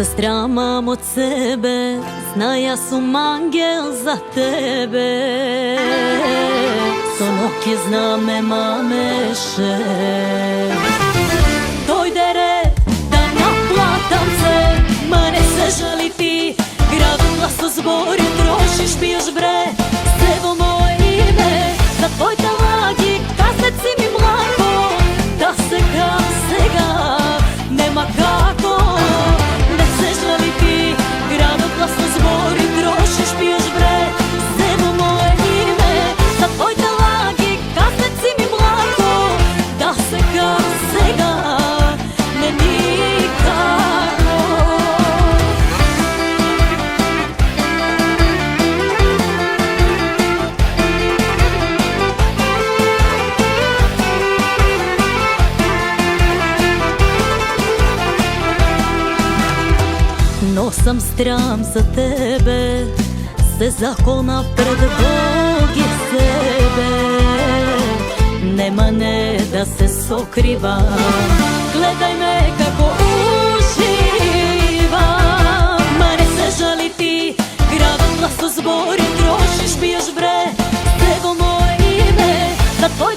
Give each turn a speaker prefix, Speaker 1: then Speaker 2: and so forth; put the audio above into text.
Speaker 1: se stramam od sebe, zna ja sam angel za tebe. Sonoki zna me mameše. Dojde red da naplatam se, mane se žali ti. Gradu glasozbori trošiš, piješ bre sevo moje ime. Za tvoj talagi kazneci mi mlako, da se kao sega nema kako. Ne se žali ti, gradu glasozbori trošiš, piješ bre sevo moje ime. Za tvoj talagi kazneci mi mlako, da se kao sega ne nikako. Nosam stram za tebe, se zakona pred Bog i sebe. Nema ne da se sokrivam, gledaj me kako uživam. Mane se žali ti, gradom glasozbori trošiš, piješ bre sevo moje ime. Za tvoj